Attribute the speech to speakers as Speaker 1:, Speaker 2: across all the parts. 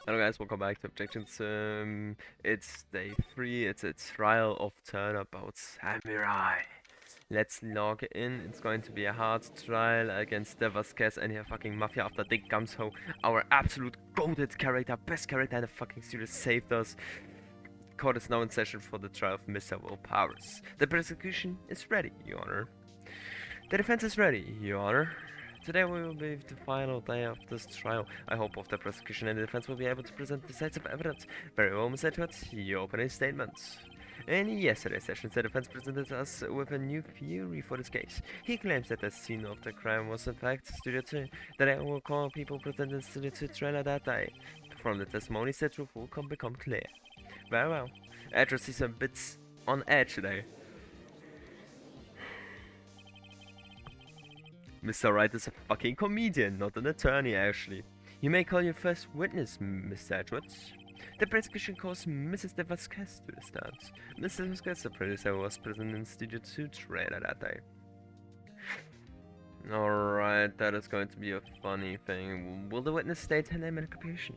Speaker 1: Hello guys, welcome back to Objections. It's day 3, it's a trial of Turnabout Samurai. Let's log in. It's going to be a hard trial against Dee Vasquez and her fucking mafia after Dick Gumshoe, our absolute goated character, best character in the fucking series, saved us. Court is now in session for the trial of Mr. Will Powers. The prosecution is ready, Your Honor. The defense is ready, Your Honor. Today we will be the final day of this trial. I hope both the prosecution and the defense will be able to present decisive evidence. Very well, Mr. Edwards, your opening statements. In yesterday's session, the defense presented us with a new theory for this case. He claims that the scene of the crime was in fact Studio 2, that I will call people present in Studio 2 trailer that day. From the testimonies, the truth will become clear. Very well. Edwards is a bit on edge today. Mr. Wright is a fucking comedian, not an attorney, actually. You may call your first witness, Mr. Edwards. The prosecution calls Mrs. Dee Vasquez to the stand. Mrs. Vasquez, the producer, was present in Studio 2 trailer that day. Alright, that is going to be a funny thing. Will the witness state her name and occupation?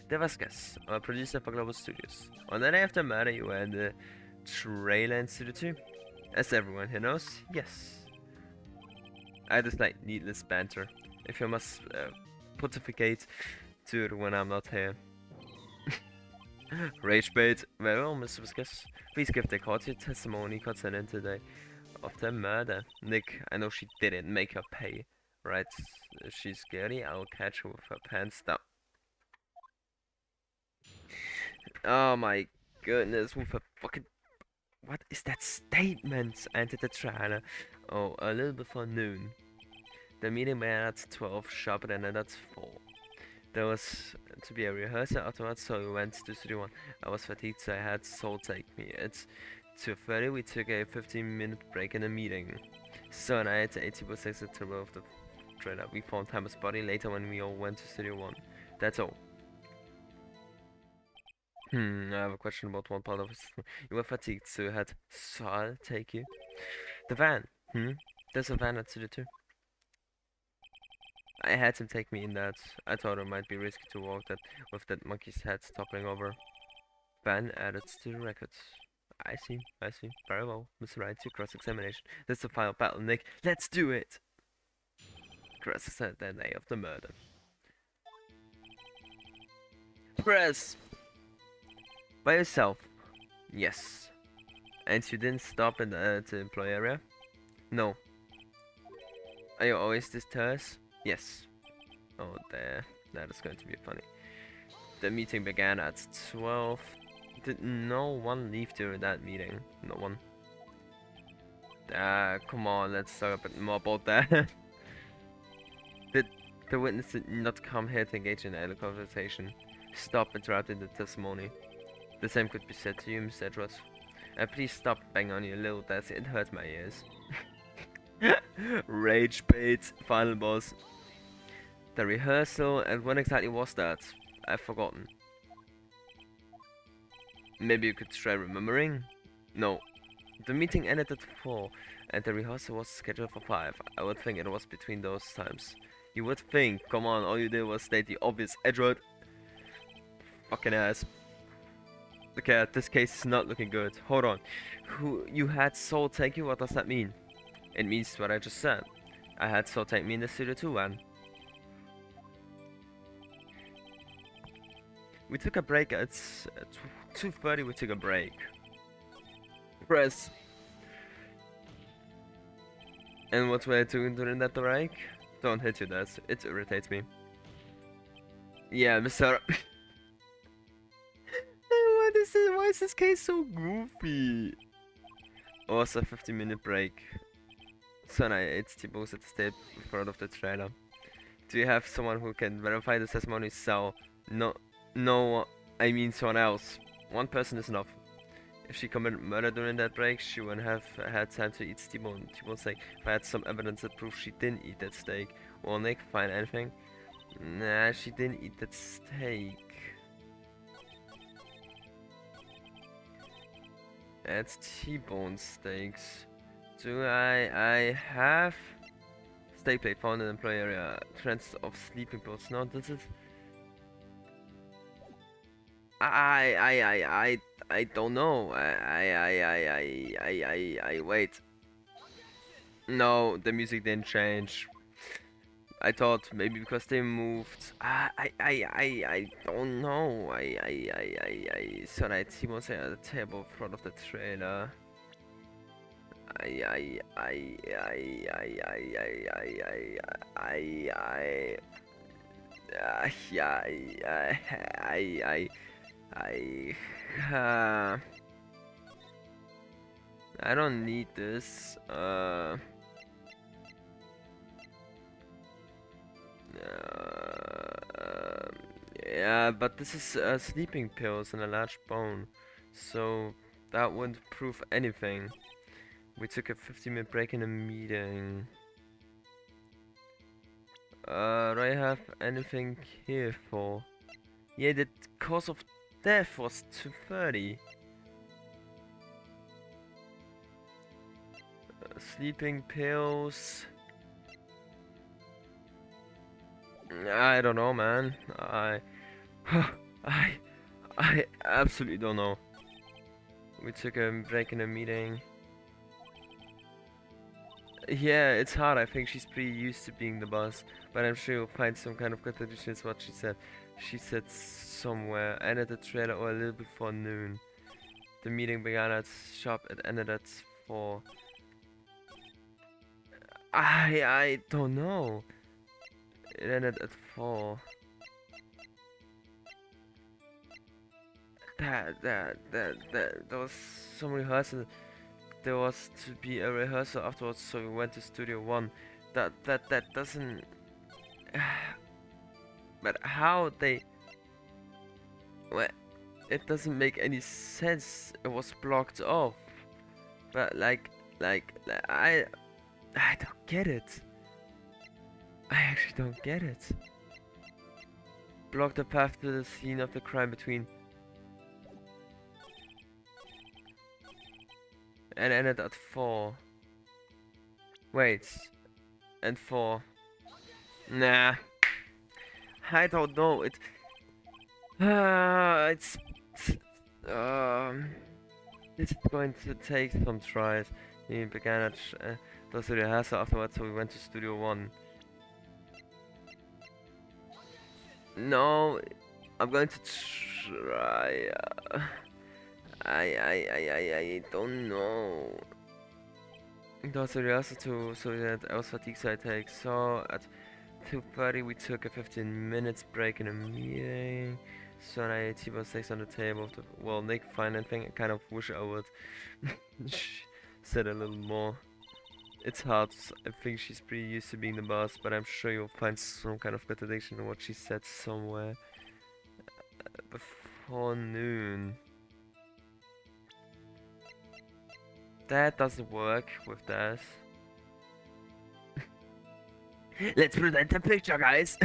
Speaker 1: Dee Vasquez, a producer for Global Studios. On the day of the murder, you were in the trailer in Studio 2? As everyone here knows, yes. I just like needless banter. If you must pontificate to it when I'm not here. Rage bait. Very well, Mr. Vasquez. Please give the court your testimony concerning today of the murder. Nick, I know she didn't make her pay, right? If she's guilty, I'll catch her with her pants down. Oh my goodness, with a fucking... What is that statement? I entered the trailer. Oh, a little before noon. The meeting began at 12 sharp and ended at 4. There was to be a rehearsal afterwards, so we went to Studio 1. I was fatigued, so I had Soul take me. At 2:30, we took a 15-minute break in the meeting. So I had 80% of the tour of the trailer. We found Timer's body later when we all went to Studio 1. That's all. I have a question about one part of it. You were fatigued, so you had Saul take you. The van. There's a van at Studio 2. I had him take me in that. I thought it might be risky to walk that with that monkey's head toppling over. Van added to the records. I see. Very well, Mr. Wright, your cross-examination. This is the final battle, Nick. Let's do it! Cross said the day of the murder. Press! By yourself. Yes. And you didn't stop in the employee area? No. Are you always this terse? Yes. Oh, there. That is going to be funny. The meeting began at 12. Did no one leave during that meeting? No one. Come on, let's talk a bit more about that. Did the witness not come here to engage in a conversation? Stop interrupting the testimony. The same could be said to you, Mr. Edwards. Please stop banging on your little desk, it hurts my ears. Rage bait, final boss. The rehearsal, and when exactly was that? I've forgotten. Maybe you could try remembering? No. The meeting ended at 4, and the rehearsal was scheduled for 5. I would think it was between those times. You would think, come on, all you did was state the obvious, Edward. Fucking ass. Okay, this case is not looking good. Hold on. You had Soul take you? What does that mean? It means what I just said. I had Soul take me in the Studio 2 van. We took a break at 2:30. We took a break. Press. And what were I doing during that break? Don't hit you, that. It irritates me. Yeah, Mr. What is this? Why is this case so goofy? Oh, it's a 15-minute break. So now it's T-Boos at the step in front of the trailer. Do you have someone who can verify the testimony? So, no, I mean someone else. One person is enough. If she committed murder during that break, she wouldn't have had time to eat T-bone. T-bone steak. If I had some evidence that proves she didn't eat that steak. Well, Nick, find anything? Nah, she didn't eat that steak. That's T-bone steaks. Do I have steak plate found in the employee area. Trends of sleeping pills. No, this is I don't know. Wait. No, the music didn't change. I thought maybe because they moved. I don't know. Thought I see was at the table in front of the trailer. I yeah, I, I don't need this. Yeah, but this is sleeping pills and a large bone, so that wouldn't prove anything. We took a 15-minute break in a meeting. Do I have anything here for? Yeah, the cause of death was 2:30. Sleeping pills. I don't know, man. I, I absolutely don't know. We took a break in a meeting. Yeah, it's hard. I think she's pretty used to being the boss, but I'm sure you'll find some kind of contradiction. Is what she said. She said somewhere, ended the trailer or a little before noon. The meeting began at sharp. It ended at 4. I don't know. It ended at 4. There was some rehearsal. There was to be a rehearsal afterwards, so we went to Studio One. That doesn't. But how they? Well, it doesn't make any sense. It was blocked off. But I don't get it. I actually don't get it. Block the path to the scene of the crime between. And ended at 4. Wait. And 4. Nah. I don't know. It's this is going to take some tries. We began at the rehearsal afterwards, so we went to Studio One. No, I'm going to try. I don't know. There was a rehearsal too, so that I was fatigued, so I take. So at 2:30 we took a 15 minutes break in a meeting. So I ate table steaks on the table. Well, Nick find anything. I kind of wish I would said a little more. It's hard. I think she's pretty used to being the boss, but I'm sure you'll find some kind of contradiction in what she said somewhere before noon. That doesn't work with this. Let's present the picture, guys.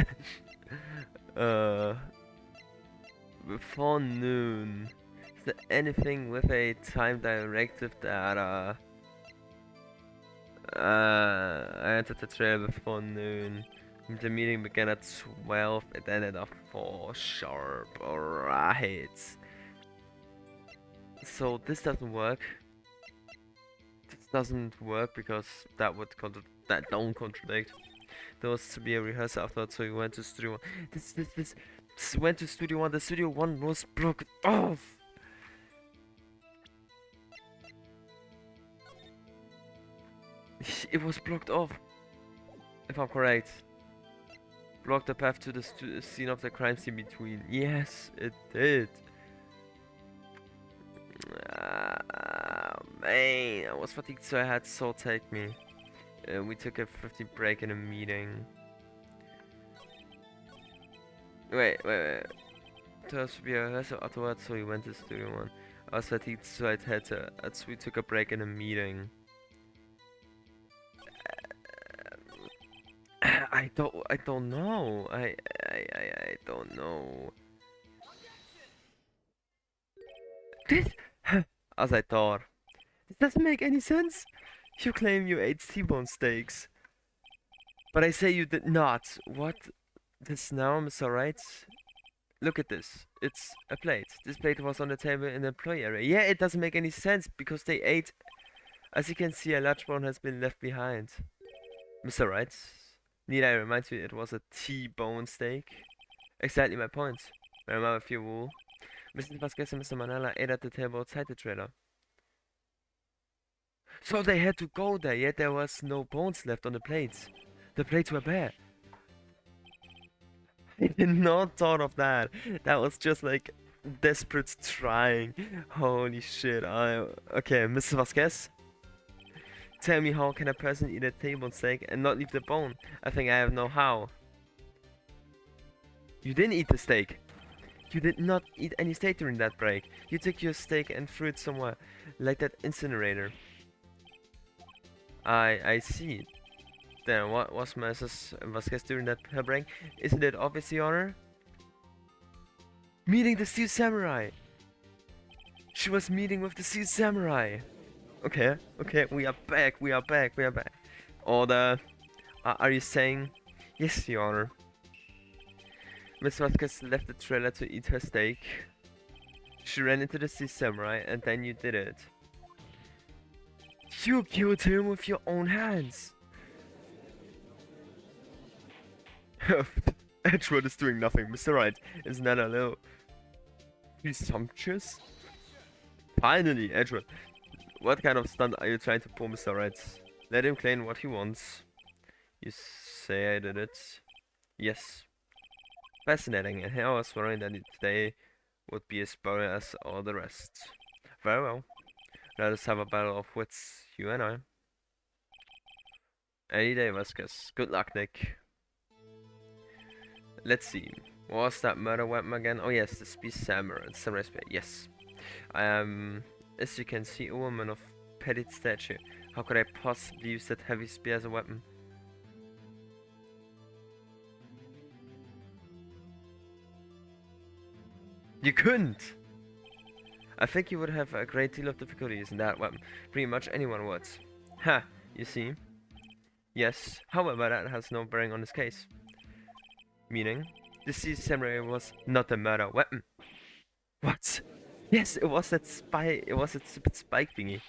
Speaker 1: Before noon. Is there anything with a time directive that I entered the trailer before noon. The meeting began at 12. It ended at 4 sharp. Alright. So this doesn't work. This doesn't work because that would don't contradict. There was to be a rehearsal afterwards, so we went to Studio One. This went to Studio One. The Studio One was blocked off. It was blocked off. If I'm correct. Blocked the path to the scene of the crime scene between. Yes, it did. Man, I was fatigued, so I had Soul take me. We took a 15 break in a meeting. Wait. There was to be a rehearsal afterwards, so we went to Studio One. I was fatigued, so we took a break in a meeting. I don't know. I don't know. This, as I thought, this doesn't make any sense. You claim you ate T-bone steaks, but I say you did not. What? This now, Mr. Right? Look at this. It's a plate. This plate was on the table in the employee area. Yeah, it doesn't make any sense because they ate. As you can see, a large bone has been left behind. Mr. Wright, need I remind you it was a T-bone steak? Exactly my point. Remember if you will. Mr. Vasquez and Mr. Manala ate at the table outside the trailer. So they had to go there, yet there was no bones left on the plates. The plates were bare. I did not thought of that. That was just like desperate trying. Holy shit. Okay, Mr. Vasquez. Tell me, how can a person eat a table steak and not leave the bone? I think I have know how. You didn't eat the steak. You did not eat any steak during that break. You took your steak and threw it somewhere, like that incinerator. I see. Then what was Mrs. Vasquez doing that her break? Isn't it obvious, Your Honor? Meeting the Steel Samurai! She was meeting with the Steel Samurai! Okay, we are back. Order. Are you saying? Yes, Your Honor. Miss Vasquez left the trailer to eat her steak. She ran into the Steel Samurai and then you did it. You killed him with your own hands! Edward is doing nothing, Mr. Wright. Isn't that a little presumptuous? Finally, Edward. What kind of stunt are you trying to pull, Mr. Wright? Let him claim what he wants. You say I did it? Yes. Fascinating, and I was worrying that today would be as boring as all the rest. Very well. Let us have a battle of wits, you and I. Any day, Vasquez. Good luck, Nick. Let's see. What was that murder weapon again? Oh yes, the Spear Samurai. Samurai Spear. Yes. As you can see, a woman of petite stature. How could I possibly use that heavy spear as a weapon? You couldn't! I think you would have a great deal of difficulty using that weapon. Pretty much anyone would. Ha! You see? Yes. However, that has no bearing on this case. Meaning, the Steel Samurai was not a murder weapon. What? Yes, it was that stupid spike thingy.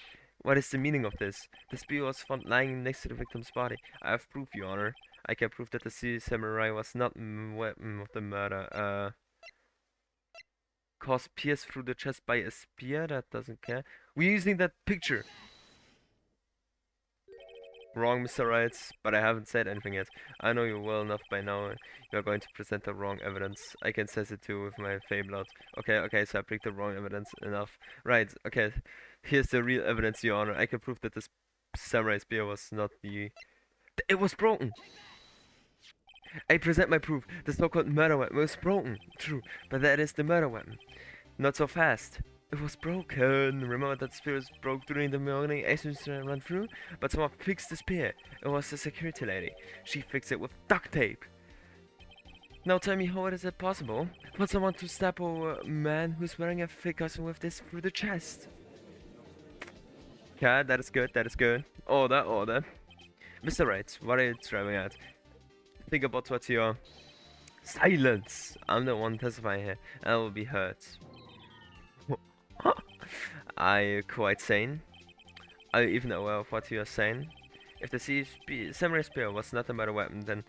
Speaker 1: What is the meaning of this? The spear was found lying next to the victim's body. I have proof, Your Honor. I can prove that the Steel Samurai was not a weapon of the murder. Cause pierced through the chest by a spear? That doesn't care. We're using that picture. Wrong, Mr. Wright, but I haven't said anything yet. I know you well enough by now. You're going to present the wrong evidence. I can sense it too with my fey blood. Okay, so I picked the wrong evidence enough. Right, okay. Here's the real evidence, Your Honor. I can prove that this samurai spear was not the... It was broken! I present my proof. The so-called murder weapon was broken. True, but that is the murder weapon. Not so fast. It was broken. Remember that spear was broke during the morning as I ran through? But someone fixed the spear. It was the security lady. She fixed it with duct tape. Now tell me, how is it possible for someone to stab a man who's wearing a fake costume with this through the chest? Okay, that is good. Order. Mr. Wright, what are you driving at? Think about what you're... Silence! I'm the one testifying here, and I will be hurt. Are you quite sane? Are you even aware of what you are saying? If the samurai spear was not a murder weapon, then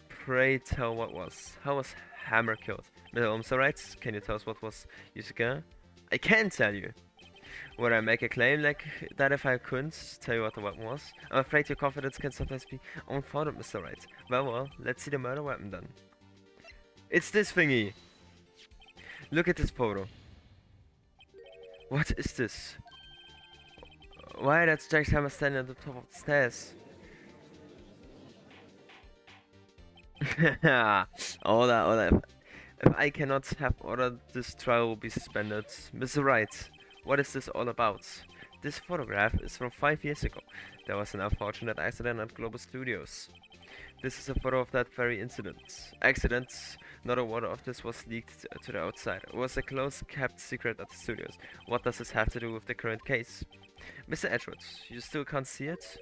Speaker 1: pray tell what was. How was Hammer killed? Mr. Holmes, alright? Can you tell us what was Yusuke? I can tell you! Would I make a claim like that if I couldn't tell you what the weapon was? I'm afraid your confidence can sometimes be unfounded, Mr. Wright. Well, let's see the murder weapon then. It's this thingy! Look at this photo. What is this? Why that's Jack's hammer standing at the top of the stairs? All that. If I cannot have ordered, this trial will be suspended. Mr. Wright, what is this all about? This photograph is from 5 years ago. There was an unfortunate accident at Global Studios. This is a photo of that very incident. Not a word of this was leaked to the outside. It was a close-kept secret at the studios. What does this have to do with the current case? Mr. Edwards, you still can't see it?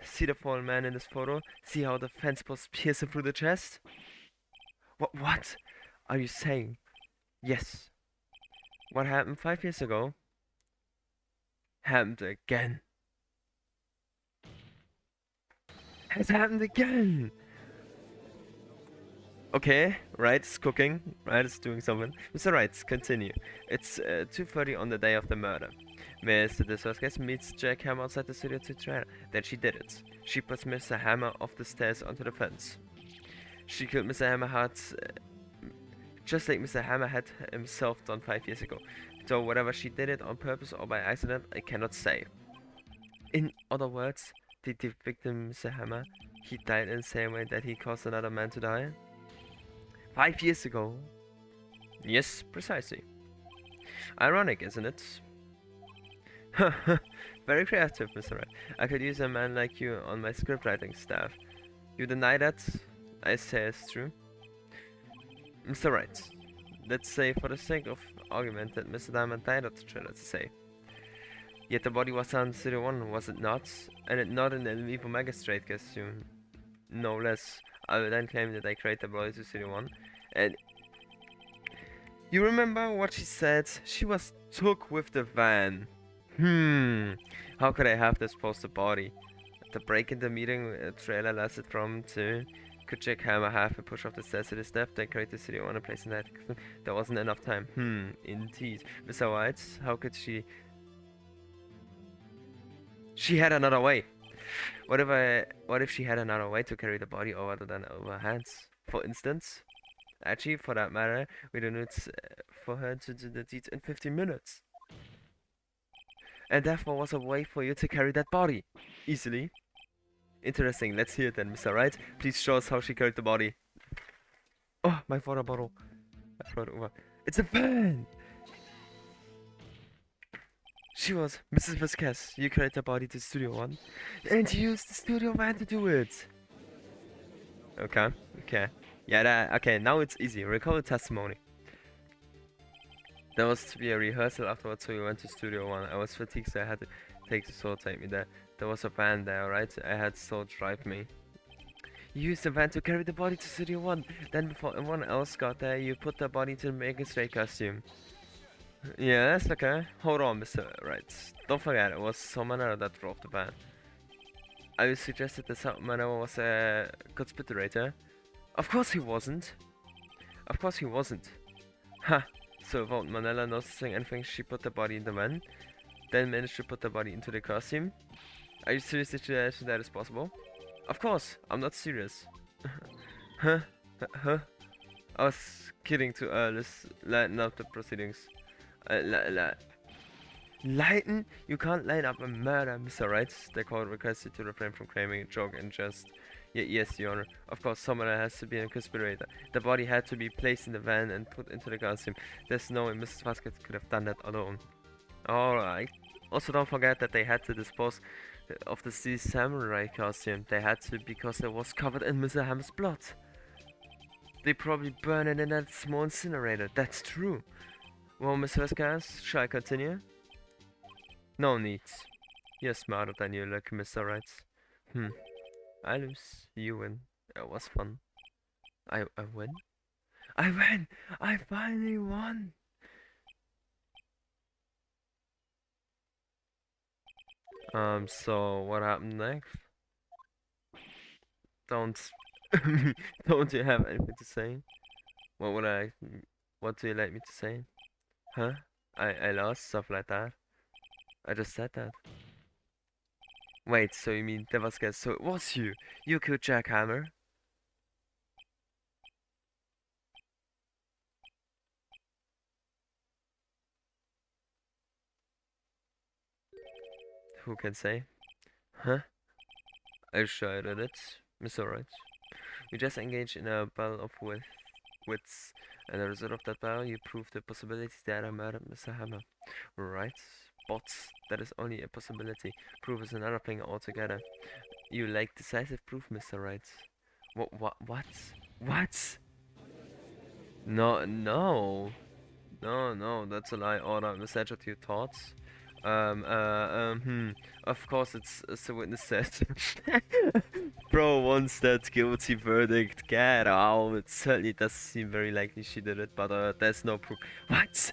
Speaker 1: See the fallen man in this photo? See how the fence post pierced him through the chest? What are you saying? Yes. What happened 5 years ago happened again. Has happened again. Okay, right, it's cooking, right, it's doing something. Mr. Right, continue. It's 2:30 on the day of the murder. Mr. Dee Vasquez meets Jack Hammer outside the studio to try. Then she did it. She puts Mr. Hammer off the stairs onto the fence. She killed Mr. Hammer hard, just like Mr. Hammer had himself done 5 years ago. So whether she did it on purpose or by accident, I cannot say. In other words, did the victim Mr. Hammer, he died in the same way that he caused another man to die? 5 years ago. Yes, precisely. Ironic, isn't it? Very creative, Mr. Wright. I could use a man like you on my scriptwriting staff. You deny that? I say it's true. Mr. Wright, let's say for the sake of argument that Mr. Diamond died of the trailer, let's say. Yet the body was on Studio 1, was it not? And it not in the Vivo Magistrate costume. No less. I will then claim that I created the body to Studio 1. And you remember what she said? She was took with the van. How could I have disposed the body? The break in the meeting trailer lasted from 2. Could Jack Hammer have a push off the stairs to the step, then create the studio on a place in that? There wasn't enough time. Indeed. Mr. White, how could she? She had another way. What if she had another way to carry the body other than over hands? For instance? Actually, for that matter, we don't need for her to do the deeds in 15 minutes. And therefore was a way for you to carry that body. Easily. Interesting, let's hear it then, Mr. Wright. Please show us how she carried the body. Oh, my water bottle. I throw it over. It's a van! She was Mrs. Vasquez. You carried the body to Studio 1. And you used the studio van to do it. Okay, okay. Yeah, okay, now it's easy. Recall the testimony. There was to be a rehearsal afterwards, so we went to Studio 1. I was fatigued, so I had to take the Saw take me there. There was a van there, right? I had Saw drive me. You used the van to carry the body to Studio 1. Then before anyone else got there, you put the body to make a straight costume. Yeah, that's okay. Hold on, Mr. Right. Don't forget, it was someone that drove the van. I suggested that someone was a conspirator. Of course he wasn't. Of course he wasn't. Ha! So without Manella noticing anything, she put the body in the van. Then managed to put the body into the costume. Are you seriously suggesting that is possible? Of course, I'm not serious. Huh? Huh? I was kidding to let's lighten up the proceedings. Lighten? You can't lighten up a murder, Mr. Wright. The court requests you to refrain from claiming a joke and just... yes, Your Honor. Of course, someone has to be a conspirator. The body had to be placed in the van and put into the costume. There's no way Mrs. Vasquez could have done that alone. Alright. Also, don't forget that they had to dispose of the samurai costume. They had to because it was covered in Mr. Hammer's blood. They probably burned it in that small incinerator. That's true. Well, Mr. Vasquez, shall I continue? No need. You're smarter than you look, Mr. Wright. I lose. You win. It was fun. I win? I win! I finally won! So what happened next? Don't don't you have anything to say? What do you like me to say? Huh? I lost, stuff like that. I just said that. Wait, so you mean Dee Vasquez? So it was you? You killed Jack Hammer? Who can say? Huh? I sure did it, Mr. Wright. We just engaged in a battle of wits, and as a result of that battle, you proved the possibility that I murdered Mr. Hammer. Right? But that is only a possibility. Proof is another thing altogether. You like decisive proof, Mr. Wright. What? No, that's a lie. Order, message to your thoughts. Of course, it's a witness said. Bro wants that guilty verdict. Get out. It certainly does seem very likely she did it, but there's no proof. What?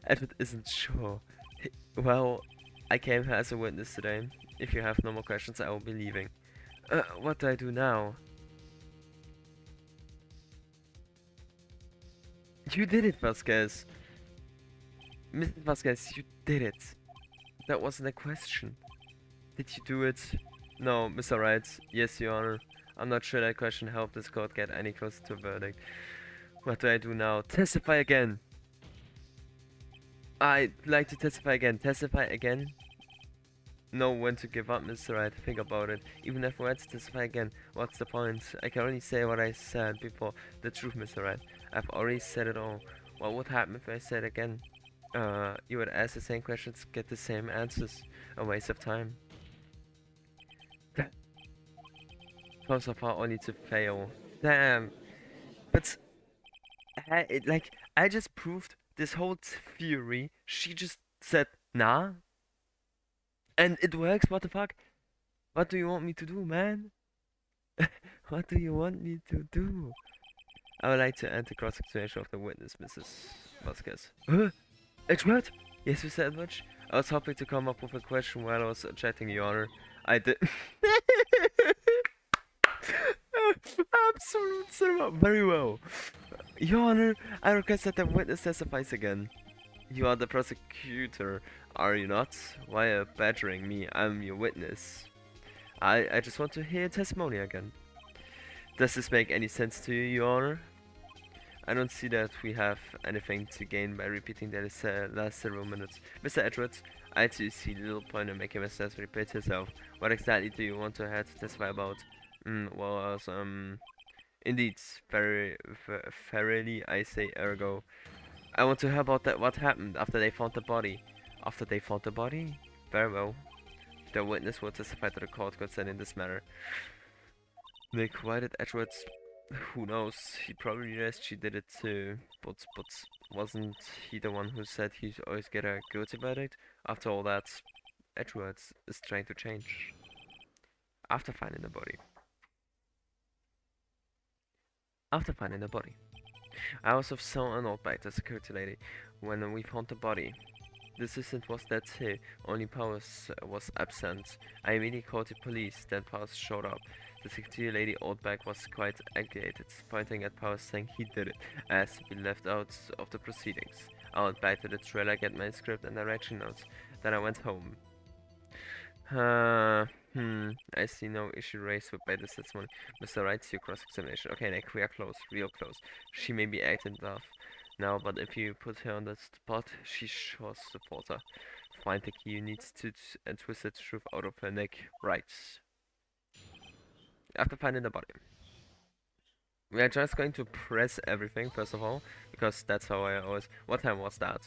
Speaker 1: Edward isn't sure. Well, I came here as a witness today. If you have no more questions, I will be leaving. What do I do now? You did it, Vasquez. Mrs. Vasquez, you did it. That wasn't a question. Did you do it? No, Mr. Wright. Yes, Your Honor. I'm not sure that question helped this court get any closer to a verdict. What do I do now? Testify again. I'd like to testify again. Testify again? Know when to give up, Mr. Wright. Think about it. Even if I were to testify again, what's the point? I can only say what I said before. The truth, Mr. Wright. I've already said it all. What would happen if I said it again? You would ask the same questions, get the same answers. A waste of time. Come so far only to fail. Damn. But I just proved this whole theory. She just said nah, and it works. What the fuck? What do you want me to do, man? What do you want me to do? I would like to end the cross-examination of the witness, Mrs. Vasquez. Huh? Edward? Yes, Mr. Edward? I was hoping to come up with a question while I was chatting, Your Honor. I did. Absolute cinema. Very well. Your Honor, I request that the witness testifies again. You are the prosecutor, are you not? Why are you badgering me? I'm your witness. I just want to hear testimony again. Does this make any sense to you, Your Honor? I don't see that we have anything to gain by repeating the last several minutes. Mr. Edwards, I too see little point in making Mr. repeat himself. What exactly do you want to have to testify about? Well, indeed, verily I say ergo. I want to hear about that. What happened after they found the body? After they found the body? Very well. The witness will testify to the court concerning this matter. Nick, why did Edwards? Who knows? He probably realized she did it too. But wasn't he the one who said he'd always get a guilty verdict? After all that, Edwards is trying to change. After finding the body. After finding the body. I was so annoyed by the security lady when we found the body. The assistant was there too, only Powers was absent. I immediately called the police, then Powers showed up. The security lady Oldback was quite agitated, pointing at Powers saying he did it, as to be left out of the proceedings. I went back to the trailer, get my script and direction notes, then I went home. I see no issue raised by this testimony. Mr. Wright's your cross-examination. Okay, Nick, we are close, real close. She may be acting tough now, but if you put her on the spot, she sure supports her. Find the key you need to and twist the truth out of her neck. Right. After finding the body. We are just going to press everything, first of all, because that's how I always... What time was that?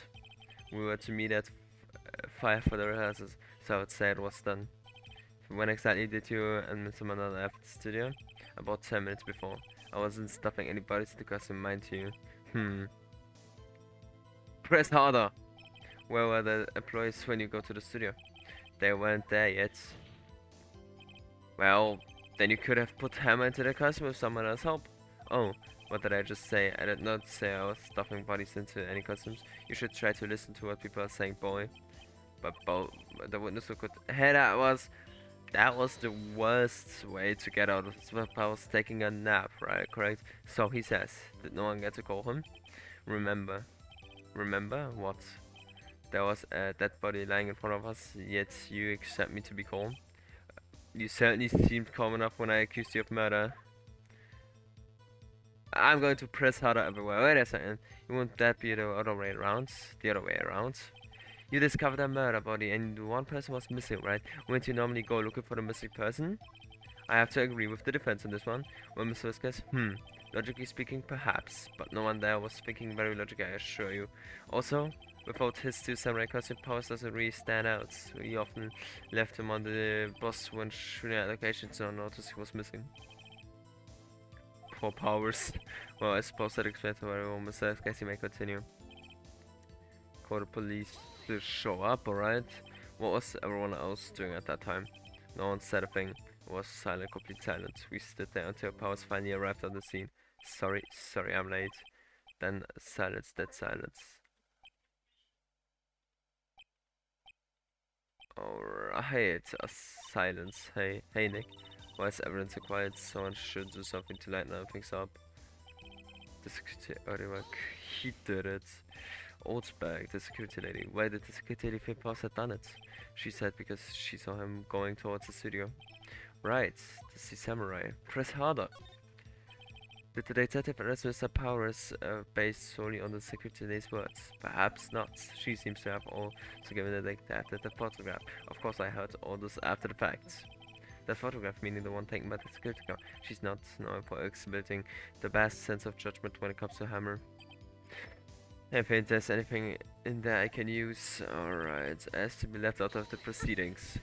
Speaker 1: We were to meet at 5 for the rehearsals, so I would say it was done. When exactly did you and Mr. Manal left the studio? About 10 minutes before. I wasn't stuffing anybody's the costume, mind you. Press harder! Where were the employees when you go to the studio? They weren't there yet. Well, then you could have put Hammer into the costume with someone else's help. Oh, what did I just say? I did not say I was stuffing bodies into any costumes. You should try to listen to what people are saying, boy. But the witness who could... Hey, that was the worst way to get out of this. I was taking a nap, right? Correct? So he says. Did no one get to call him? Remember what? There was a dead body lying in front of us, yet you accept me to be calm. You certainly seemed calm enough when I accused you of murder. I'm going to press harder everywhere. Wait a second. Wouldn't that be the other way around? The other way around? You discovered a murder body and one person was missing, right? Wouldn't you normally go looking for the missing person? I have to agree with the defense on this one. Well, Mr. Vasquez, logically speaking, perhaps. But no one there was thinking very logically, I assure you. Also, without his two samurai costume, Powers doesn't really stand out. He often left him on the bus when shooting at locations, so I noticed he was missing. Poor Powers. Well, I suppose that explains why Mr. Vasquez, you may continue. Call the police to show up, alright? What was everyone else doing at that time? No one said a thing. It was silent, complete silence. We stood there until Powers finally arrived on the scene. Sorry, I'm late. Then silence, dead silence. Alright, a silence. Hey Nick. Why is everyone so quiet? Someone should do something to lighten things up. The security, he did it. Oldsberg, the security lady. Why did the security lady think Powers had done it? She said because she saw him going towards the studio. Right, this is Samurai. Press harder. Did the detective arrest Mr. Powers based solely on the security lady's words? Perhaps not. She seems to have also given the detective the photograph. Of course, I heard all this after the fact. The photograph, meaning the one taken by the security guard. She's not known for exhibiting the best sense of judgment when it comes to Hammer. If there's anything in there I can use, alright. Asked to be left out of the proceedings.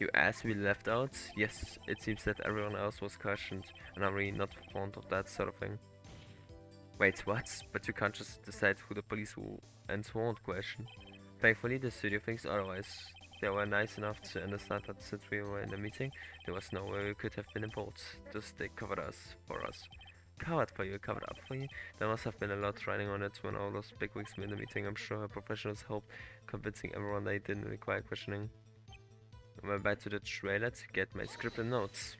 Speaker 1: You asked to be left out? Yes, it seems that everyone else was questioned, and I'm really not fond of that sort of thing. Wait, what? But you can't just decide who the police will and won't question. Thankfully, the studio thinks otherwise. They were nice enough to understand that since we were in a meeting, there was no way we could have been involved. Thus, they covered us, for us. Covered for you, covered up for you? There must have been a lot riding on it when all those bigwigs were in the meeting. I'm sure her professionals helped convincing everyone they didn't require questioning. I went back to the trailer to get my script and notes.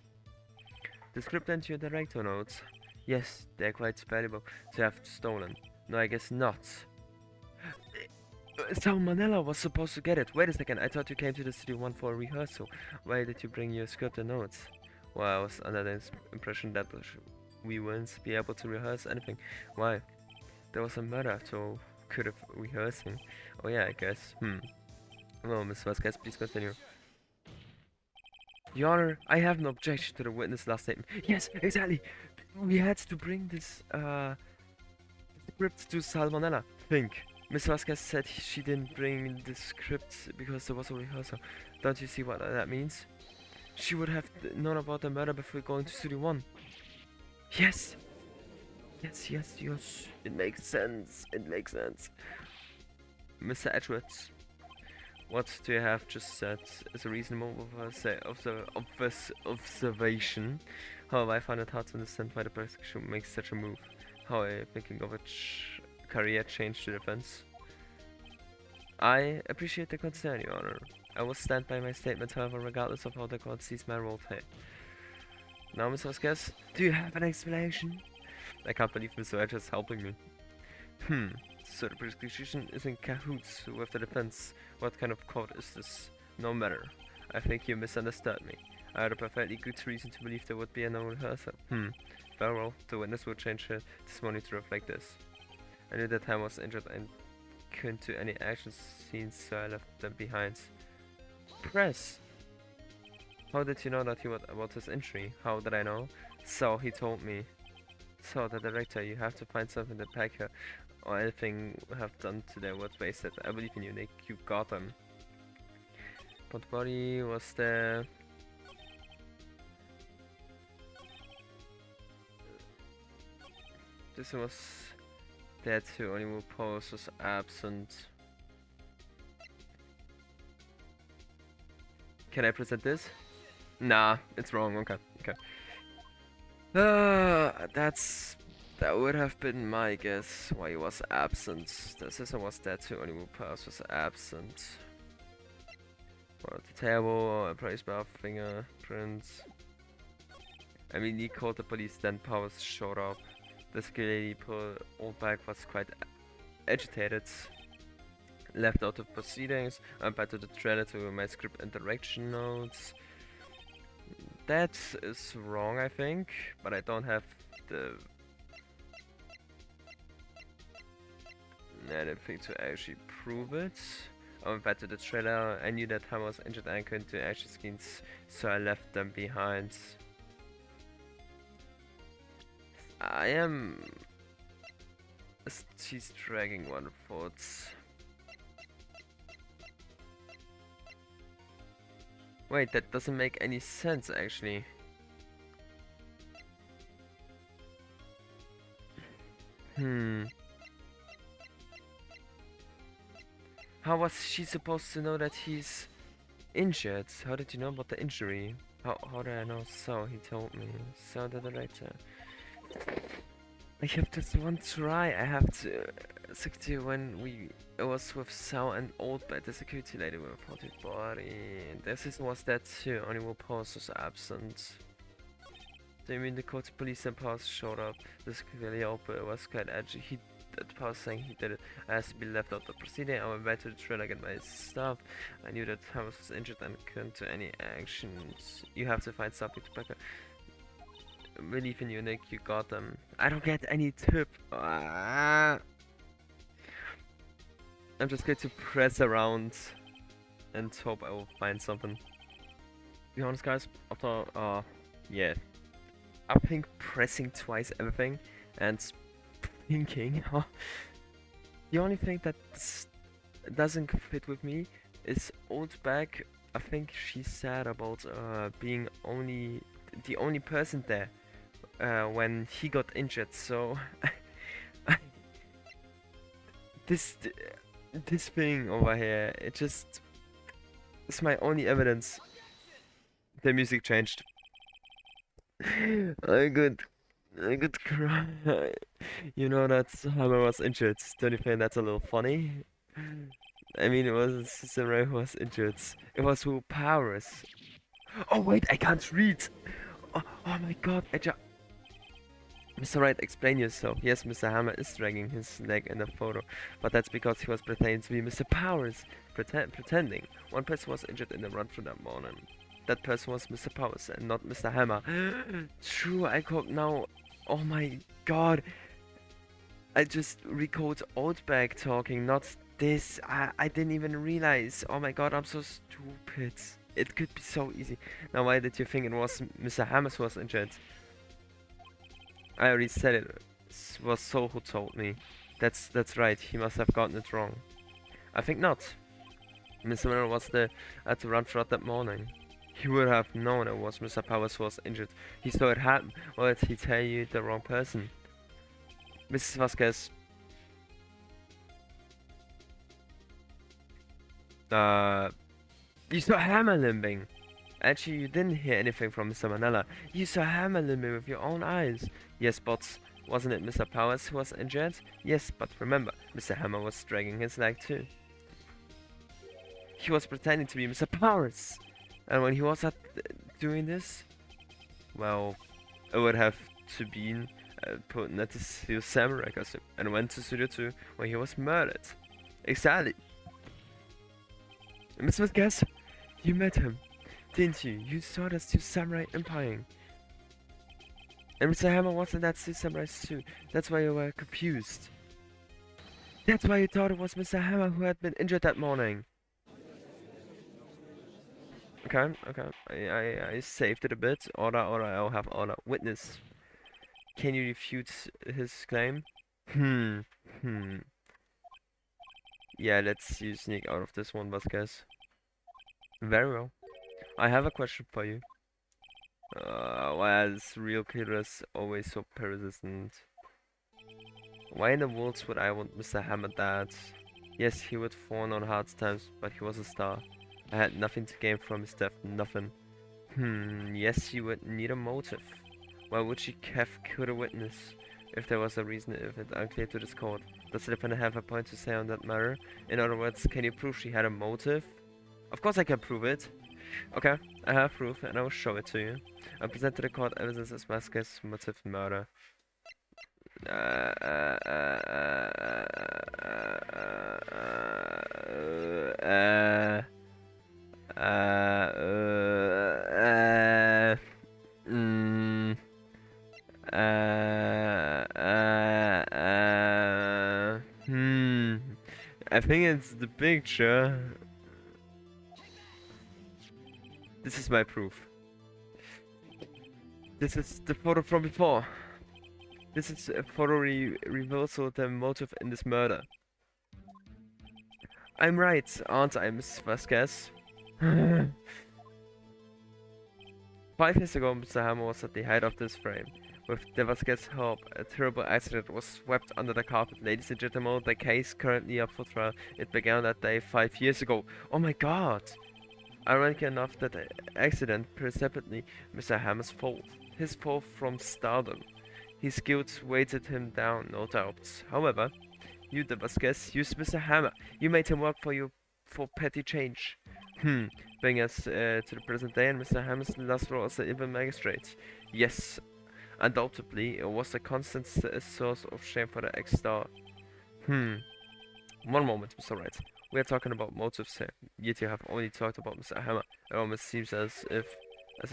Speaker 1: The script and your director notes? Yes, they're quite valuable to have stolen. No, I guess not. Salmonella was supposed to get it. Wait a second, I thought you came to the Studio 1 for a rehearsal. Why did you bring your script and notes? Well, I was under the impression that we wouldn't be able to rehearse anything. Why? There was a murder, so could have rehearsing. Oh yeah, I guess. Well, Miss Vasquez, please continue. Your Honor, I have no objection to the witness' last statement. Yes, exactly. We had to bring this script to Salmonella. Think. Miss Vasquez said she didn't bring the script because there was a rehearsal. Don't you see what that means? She would have known about the murder before going to Studio 1. Yes. Yes. It makes sense. It makes sense. Mr. Edwards, what do you have just said is a reasonable observation. However, I find it hard to understand why the prosecution makes such a move. How are you thinking of a career change to defense? I appreciate the concern, Your Honor. I will stand by my statement, however, regardless of how the court sees my role today. Now, Miss Vasquez, do you have an explanation? I can't believe Mr. Edwards is helping me. So the prosecution is in cahoots with the defense. What kind of court is this? No matter. I think you misunderstood me. I had a perfectly good reason to believe there would be a no rehearsal. Very well, the witness will change her testimony to reflect this. I knew that Ham was injured and couldn't do any action scenes, so I left them behind. Press! How did you know that he was about his injury? How did I know? So he told me. So the director, you have to find something to pack her, or anything we have done today was wasted. I believe in you, Nick. You got them. But body was there. This was there too. Only Will Pose was absent. Can I present this? Nah, it's wrong. Okay. That would have been my guess why he was absent. The assistant was there too, only Pass was absent. Well, the table, a price bar, fingerprints. I mean, he called the police, then Powers showed up. The security old bag was quite agitated. Left out of proceedings, went back to the trailer to my script and direction notes. That is wrong, I think, but I don't have the anything to actually prove it. I went back to the trailer. I knew that Ham was injured and couldn't do action scenes, so I left them behind. I am. She's dragging one foot. Wait, that doesn't make any sense actually. How was she supposed to know that he's injured? How did you know about the injury? How did I know? So he told me. So the director. I have just one try. I have to 60 when it was with Sal and Old by the security lady with a faulty body. Their system was that too, only Will Pause was absent. So you mean the court police and Pause showed up? The security open was quite edgy. He that Pause saying he did it. I asked to be left out of the proceeding. I went back to the trailer get my stuff. I knew that Thomas was injured and couldn't do any actions. You have to find something to back up. Believe in you, Nick. You got them. I don't get any tip. I'm just going to press around and hope I will find something. To be honest, guys, after yeah, I think pressing twice everything and thinking. The only thing that doesn't fit with me is Oldback. I think she said about being the only person there when he got injured. So this thing over here, it's my only evidence. The music changed. I could cry. You know that Hammer was injured. Don't you think that's a little funny? I mean, it wasn't Samurai who was injured. It was Will Powers. Oh wait, I can't read. Oh my god, Mr. Wright, explain yourself. Yes, Mr. Hammer is dragging his leg in the photo, but that's because he was pretending to be Mr. Powers. Pretending. One person was injured in the run through that morning. That person was Mr. Powers and not Mr. Hammer. True, I caught now. Oh my god. I just recalled Oldback talking, not this. I didn't even realize. Oh my god, I'm so stupid. It could be so easy. Now why did you think it was Mr. Hammer who was injured? I already said it. It was Sol who told me. That's right, he must have gotten it wrong. I think not. Mr. Miller was there at the run throughout that morning. He would have known it was Mr. Powers who was injured. He saw it happen. Or did he tell you the wrong person? Mrs. Vasquez. You saw Hammer limping. Actually, you didn't hear anything from Mr. Manella. You saw Hammer limping with your own eyes. Yes, but wasn't it Mr. Powers who was injured? Yes, but remember, Mr. Hammer was dragging his leg too. He was pretending to be Mr. Powers. And when he was doing this, well, it would have to be put in the Samurai costume and went to Studio 2 when he was murdered. Exactly. Miss Vasquez, you met him, didn't you? You saw the two samurai umpiring. And Mr. Hammer was in that two samurais too. That's why you were confused. That's why you thought it was Mr. Hammer who had been injured that morning. Okay. I saved it a bit. Order, I'll have order. Witness. Can you refute his claim? Yeah, let's you sneak out of this one, Vasquez. Very well. I have a question for you. Why are real killers always so persistent? Why in the world would I want Mr. Hammer dead? Yes, he would fall on hard times, but he was a star. I had nothing to gain from his death, nothing. Yes, you would need a motive. Why would she have killed a witness? If there was a reason, if it's unclear to this court. Does the defendant have a point to say on that matter? In other words, can you prove she had a motive? Of course I can prove it. Okay, I have proof and I will show it to you. I present to the court evidence as Vasquez's motive murder. I think it's the picture. This is my proof. This is the photo from before. This is a photo reveals the motive in this murder. I'm right, aren't I, Miss Vasquez? 5 years ago, Mr. Hammer was at the head of this frame. With Dee Vasquez's help, a terrible accident was swept under the carpet. Ladies and gentlemen, the case currently up for trial. It began that day 5 years ago. Oh my god! Ironically enough, that accident precipitated Mr. Hammer's fall. His fall from stardom. His guilt weighted him down, no doubt. However, you, Dee Vasquez, used Mr. Hammer. You made him work for you for petty change. Bring us to the present day and Mr. Hammer's last role as an evil magistrate. Yes, undoubtedly, it was a constant source of shame for the ex-star. One moment, Mr. Wright. We are talking about motives here, yet you have only talked about Mr. Hammer. It almost seems as if it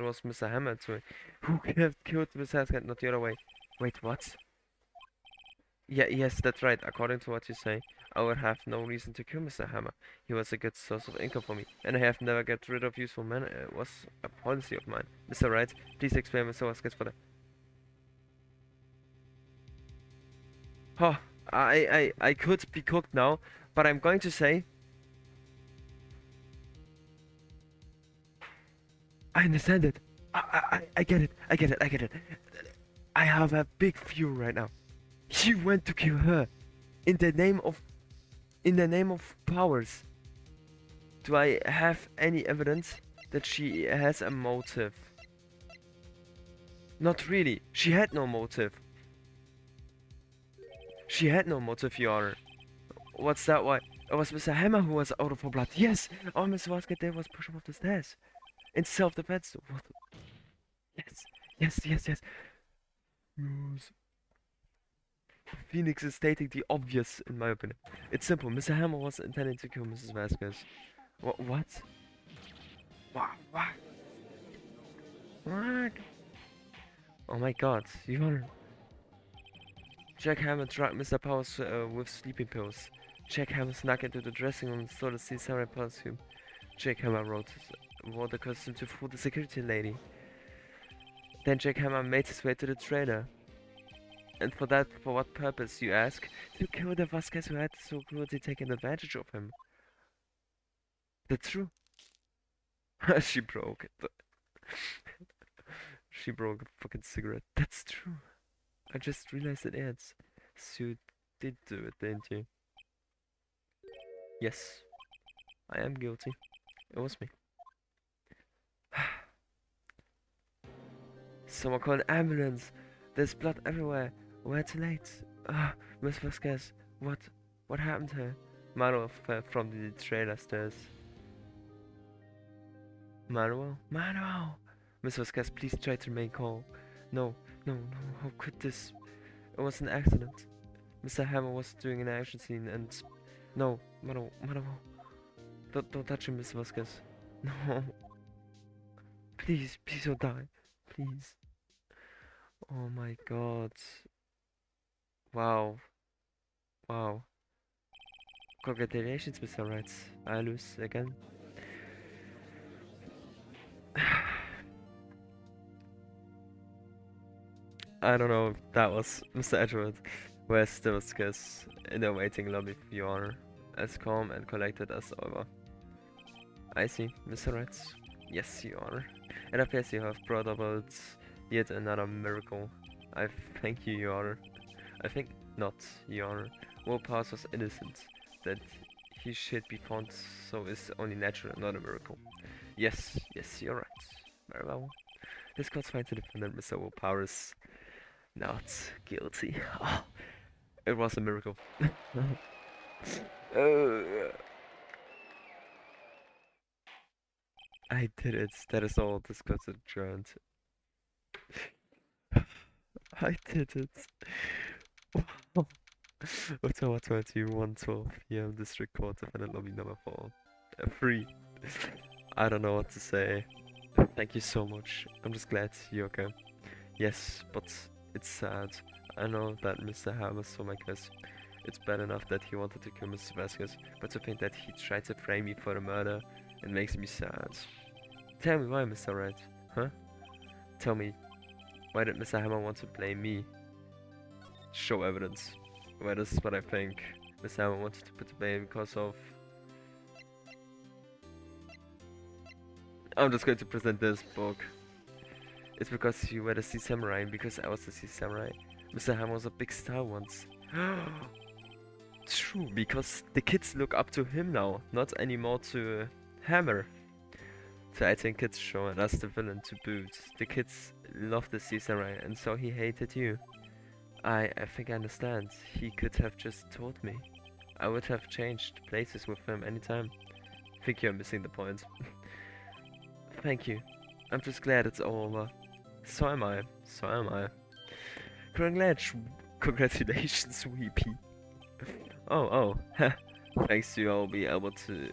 Speaker 1: was Mr. Hammer to me. Who could have killed Mr. Haskett, not the other way? Wait, what? Yeah, yes, that's right. According to what you say, I would have no reason to kill Mr. Hammer. He was a good source of income for me, and I have never get rid of useful men. It was a policy of mine. Mr. Wright, please explain Mr. Vasquez for that. Oh, I could be cooked now, but I'm going to say I understand it. I get it. I get it. I get it. I have a big view right now. He went to kill her in the name of powers. Do I have any evidence that she has a motive? Not really. She had no motive. She had no motive, Your Honor. What's that? Why? It was Mr. Hammer who was out of her blood. Yes! Oh, Mr. Vasquez there was pushing off the stairs. In self-defense. What? Yes. Yes, yes, yes. Yes. Phoenix is stating the obvious, in my opinion. It's simple. Mr. Hammer was intending to kill Mrs. Vasquez. What? What? What? What? Oh my god, Your Honor. Jack Hammer drugged Mr. Powers with sleeping pills. Jack Hammer snuck into the dressing room and stole the samurai costume. Jack Hammer wore the costume to fool the security lady. Then Jack Hammer made his way to the trailer. And for what purpose, you ask? To kill the Vasquez who had so cruelly taken advantage of him. That's true. She broke it. She broke a fucking cigarette. That's true. I just realized it ends. So you did do it, didn't you? Yes. I am guilty. It was me. Someone call an ambulance. There's blood everywhere. We're too late. Miss Vasquez, what happened to her? Manuel fell from the trailer stairs. Manuel? Miss Vasquez, please try to remain calm. No, how could this? It was an accident. Mr. Hammer was doing an action scene and... No, Manuel. Don't touch him, Miss Vasquez. No. Please don't die. Please. Oh my god. Wow. Congratulations, Mr. Wright. I lose again. I don't know if that was Mr. Edgeworth. Where's Dee Vasquez in the waiting lobby for Your Honor, as calm and collected as ever. I see, Mr. Wright. Yes, Your Honor. It appears you have brought about yet another miracle. I thank you, Your Honor. I think not, Your Honor. Will Powers was innocent. That he should be found so is only natural, not a miracle. Yes, you're right. Very well. This court finds the defendant, Mr. Will Powers, not guilty. Oh, it was a miracle. I did it. That is all. This court's adjourned. I did it. Wow. Ottawa 21:12 p.m. District Court, defendant lobby number 3. I don't know what to say. Thank you so much. I'm just glad you're okay. Yes, but it's sad. I know that Mr. Hammer saw my case. It's bad enough that he wanted to kill Mr. Vasquez, but to think that he tried to frame me for the murder, it makes me sad. Tell me why, Mr. Wright, huh? Tell me, why did Mr. Hammer want to blame me? Show evidence. Well, this is what I think. Mr. Hammer wanted to put the blame because of... I'm just going to present this book. It's because you were the sea samurai and because I was the sea samurai. Mr. Ham was a big star once. True, because the kids look up to him now, not anymore to Hammer. So I think it's showing us the villain to boot. The kids love the sea samurai and so he hated you. I think I understand. He could have just told me. I would have changed places with him anytime. I think you're missing the point. Thank you. I'm just glad it's all over. So am I. So am I. Congratulations, Weepy. Oh, oh. Thanks to you, I'll be able to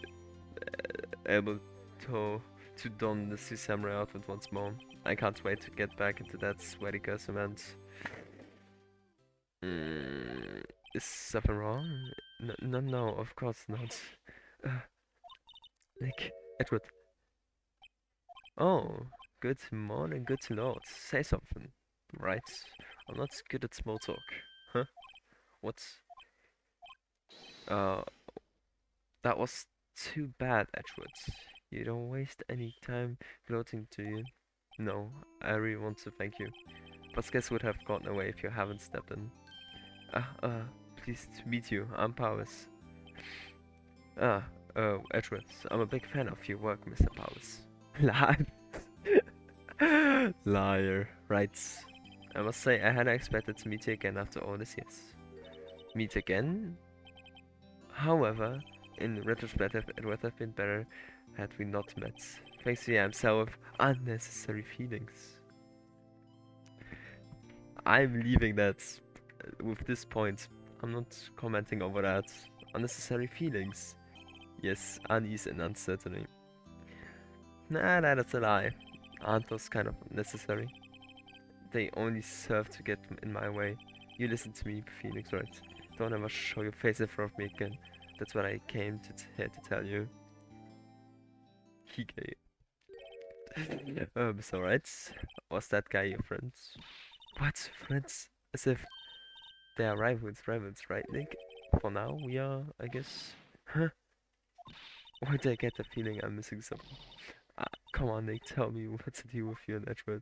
Speaker 1: don the Sea Samurai outfit once more. I can't wait to get back into that sweaty curse event. Is something wrong? No, of course not. Uh, Nick, Edward. Oh, good morning, good lord. Say something, right? I'm not good at small talk. Huh? What? Uh, that was too bad, Edward. You don't waste any time gloating, do you? No, I really want to thank you. Vasquez would have gotten away if you haven't stepped in. Pleased to meet you. I'm Powers. Ah, Edward, I'm a big fan of your work, Mr. Powers. Liar. Liar. Right. I must say, I hadn't expected to meet you again after all these years. Meet again? However, in retrospective, it would have been better had we not met. Thanks to you, I'm so with unnecessary feelings. I'm leaving that with this point. I'm not commenting over that. Unnecessary feelings. Yes, unease and uncertainty. Nah, that's a lie. Aren't those kind of necessary? They only serve to get in my way. You listen to me, Phoenix, right? Don't ever show your face in front of me again. That's what I came to here to tell you. Hige. So right? Was that guy your friend? What? Friends? As if they are rivals, right, Nick? For now, we are, I guess. Huh? Why do I get the feeling I'm missing something? Come on, Nick, tell me what's the deal with you and Edward?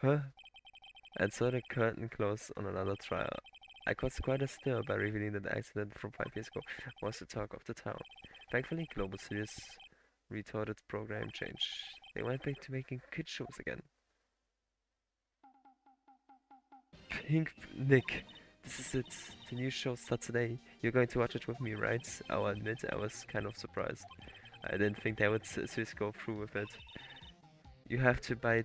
Speaker 1: Huh? And so the curtain closed on another trial. I caused quite a stir by revealing that the accident from 5 years ago was the talk of the town. Thankfully, Global Studios retorted program change. They went back to making kid shows again. Pink Nick, this is it. The new show starts today. You're going to watch it with me, right? I'll admit I was kind of surprised. I didn't think they would seriously go through with it. You have to buy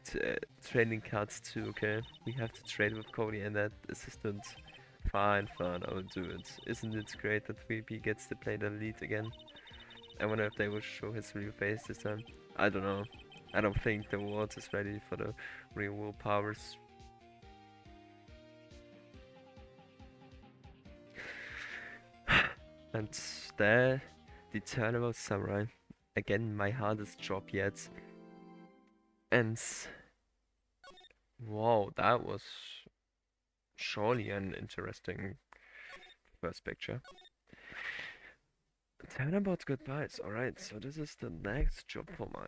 Speaker 1: training cards too, okay? We have to trade with Cody and that assistant. Fine, I'll do it. Isn't it great that VP gets to play the lead again? I wonder if they will show his real face this time. I don't know. I don't think the world is ready for the real world powers. And there, the Turnabout Samurai. Again, my hardest job yet. And wow, that was surely an interesting first picture. Turnabout goodbyes. Alright, so this is the next job for my.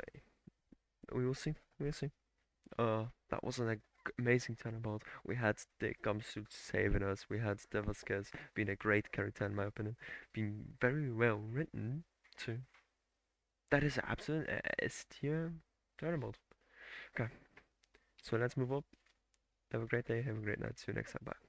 Speaker 1: We will see. That was an amazing turnabout. We had the Gumshoe saving us. We had Dee Vasquez being a great character in my opinion, being very well written too. That is absolute S tier turnabout. Okay, so let's move up. Have a great day. Have a great night. See you next time. Bye.